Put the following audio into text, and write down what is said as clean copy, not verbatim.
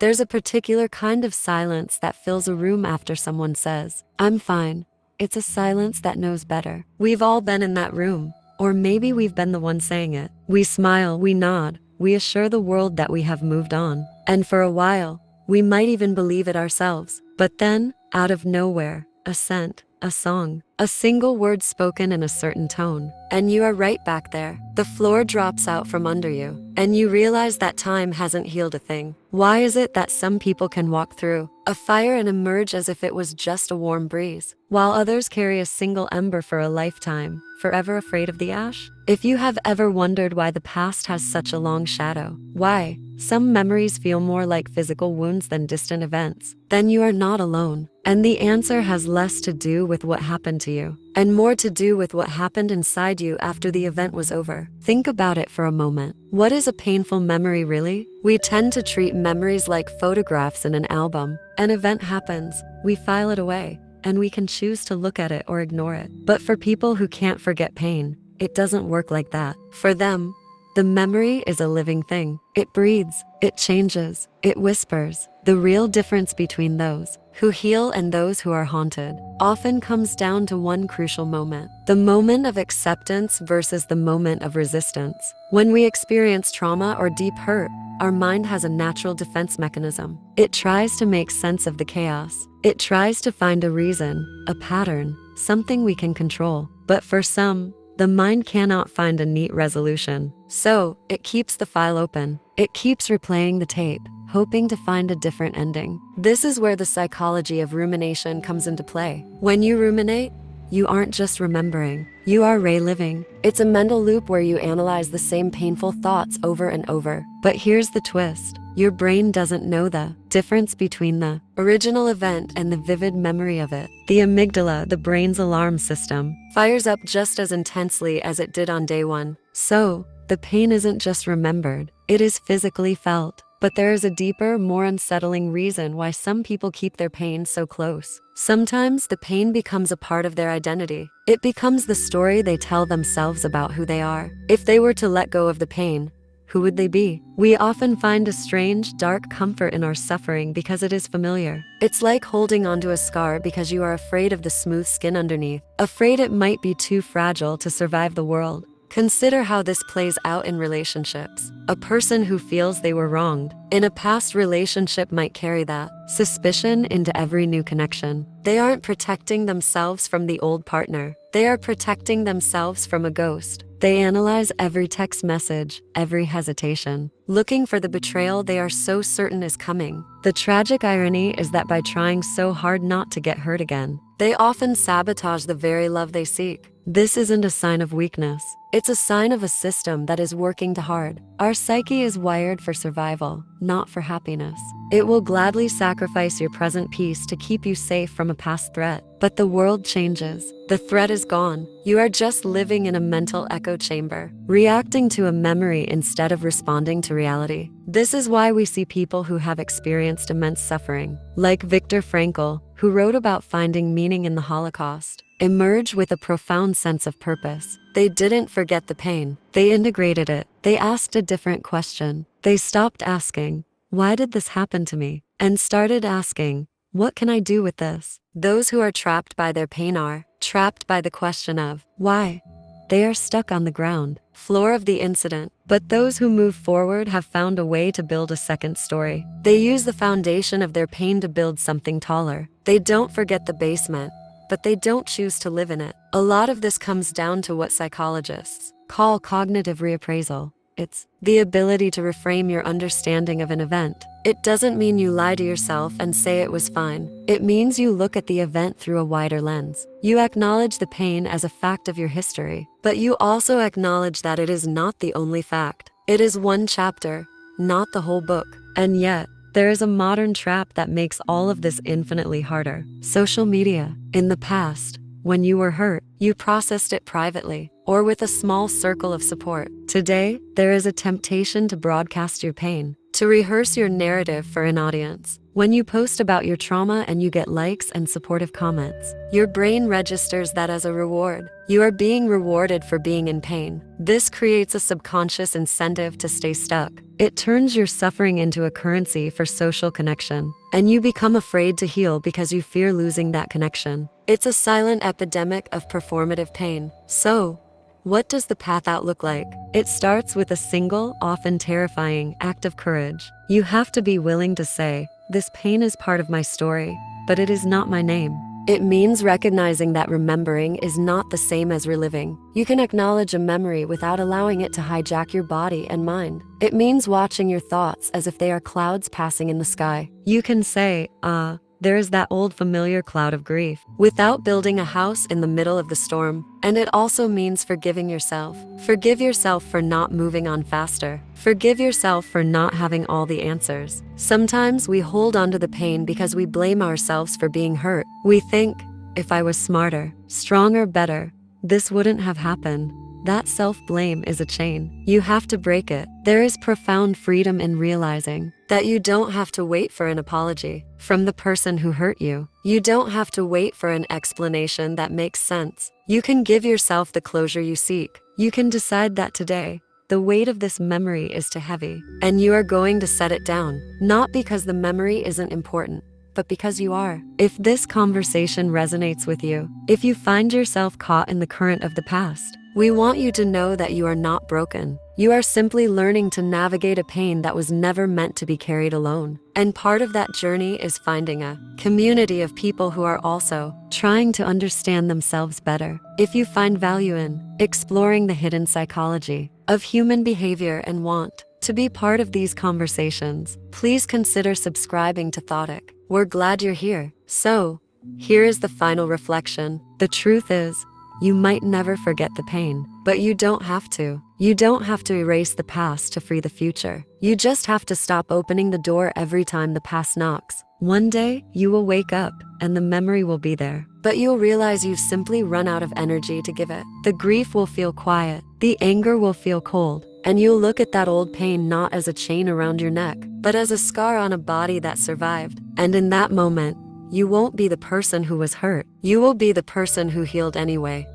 There's a particular kind of silence that fills a room after someone says, "I'm fine." It's a silence that knows better. We've all been in that room. Or maybe we've been the one saying it. We smile, we nod, we assure the world that we have moved on. And for a while, we might even believe it ourselves. But then, out of nowhere, a scent, a song, a single word spoken in a certain tone, and you are right back there. The floor drops out from under you, and you realize that time hasn't healed a thing. Why is it that some people can walk through a fire and emerge as if it was just a warm breeze, while others carry a single ember for a lifetime, forever afraid of the ash? If you have ever wondered why the past has such a long shadow, why some memories feel more like physical wounds than distant events, then you are not alone. And the answer has less to do with what happened to you, and more to do with what happened inside you after the event was over. Think about it for a moment. What is a painful memory really? We tend to treat memories like photographs in an album. An event happens, we file it away, and we can choose to look at it or ignore it. But for people who can't forget pain, it doesn't work like that. For them, the memory is a living thing. It breathes, it changes, it whispers. The real difference between those who heal and those who are haunted often comes down to one crucial moment: the moment of acceptance versus the moment of resistance. When we experience trauma or deep hurt, our mind has a natural defense mechanism. It tries to make sense of the chaos. It tries to find a reason, a pattern, something we can control. But for some, the mind cannot find a neat resolution. So, it keeps the file open. It keeps replaying the tape, hoping to find a different ending. This is where the psychology of rumination comes into play. When you ruminate, you aren't just remembering, you are reliving. It's a mental loop where you analyze the same painful thoughts over and over. But here's the twist. Your brain doesn't know the difference between the original event and the vivid memory of it. The amygdala, the brain's alarm system, fires up just as intensely as it did on day one. So, the pain isn't just remembered, it is physically felt. But there is a deeper, more unsettling reason why some people keep their pain so close. Sometimes the pain becomes a part of their identity. It becomes the story they tell themselves about who they are. If they were to let go of the pain, who would they be? We often find a strange, dark comfort in our suffering because it is familiar. It's like holding onto a scar because you are afraid of the smooth skin underneath, afraid it might be too fragile to survive the world. Consider how this plays out in relationships. A person who feels they were wronged in a past relationship might carry that suspicion into every new connection. They aren't protecting themselves from the old partner. They are protecting themselves from a ghost. They analyze every text message, every hesitation, looking for the betrayal they are so certain is coming. The tragic irony is that by trying so hard not to get hurt again, they often sabotage the very love they seek. This isn't a sign of weakness. It's a sign of a system that is working too hard. Our psyche is wired for survival, not for happiness. It will gladly sacrifice your present peace to keep you safe from a past threat. But the world changes. The threat is gone. You are just living in a mental echo chamber, reacting to a memory instead of responding to reality. This is why we see people who have experienced immense suffering, like Viktor Frankl, who wrote about finding meaning in the Holocaust, emerge with a profound sense of purpose. They didn't forget the pain. They integrated it. They asked a different question. They stopped asking, "Why did this happen to me?" and started asking, "What can I do with this?" Those who are trapped by their pain are trapped by the question of why. They are stuck on the ground floor of the incident. But those who move forward have found a way to build a second story. They use the foundation of their pain to build something taller. They don't forget the basement, but they don't choose to live in it. A lot of this comes down to what psychologists call cognitive reappraisal. It's the ability to reframe your understanding of an event. It doesn't mean you lie to yourself and say it was fine. It means you look at the event through a wider lens. You acknowledge the pain as a fact of your history, but you also acknowledge that it is not the only fact. It is one chapter, not the whole book. And yet, there is a modern trap that makes all of this infinitely harder. Social media. In the past, when you were hurt, you processed it privately or with a small circle of support. Today, there is a temptation to broadcast your pain, to rehearse your narrative for an audience. When you post about your trauma and you get likes and supportive comments, your brain registers that as a reward. You are being rewarded for being in pain. This creates a subconscious incentive to stay stuck. It turns your suffering into a currency for social connection, and you become afraid to heal because you fear losing that connection. It's a silent epidemic of performative pain. So, what does the path out look like? It starts with a single, often terrifying, act of courage. You have to be willing to say, "This pain is part of my story, but it is not my name." It means recognizing that remembering is not the same as reliving. You can acknowledge a memory without allowing it to hijack your body and mind. It means watching your thoughts as if they are clouds passing in the sky. You can say, there is that old familiar cloud of grief, without building a house in the middle of the storm. And it also means forgiving yourself. Forgive yourself for not moving on faster. Forgive yourself for not having all the answers. Sometimes we hold onto the pain because we blame ourselves for being hurt. We think, if I was smarter, stronger, better, this wouldn't have happened. That self-blame is a chain. You have to break it. There is profound freedom in realizing that you don't have to wait for an apology from the person who hurt you. You don't have to wait for an explanation that makes sense. You can give yourself the closure you seek. You can decide that today, the weight of this memory is too heavy, and you are going to set it down, not because the memory isn't important, but because you are. If this conversation resonates with you, if you find yourself caught in the current of the past, we want you to know that you are not broken. You are simply learning to navigate a pain that was never meant to be carried alone. And part of that journey is finding a community of people who are also trying to understand themselves better. If you find value in exploring the hidden psychology of human behavior and want to be part of these conversations, please consider subscribing to Thoughtic. We're glad you're here. So, here is the final reflection. The truth is, you might never forget the pain, but you don't have to. You don't have to erase the past to free the future. You just have to stop opening the door every time the past knocks. One day, you will wake up, and the memory will be there. But you'll realize you've simply run out of energy to give it. The grief will feel quiet. The anger will feel cold. And you'll look at that old pain not as a chain around your neck, but as a scar on a body that survived. And in that moment, you won't be the person who was hurt. You will be the person who healed anyway.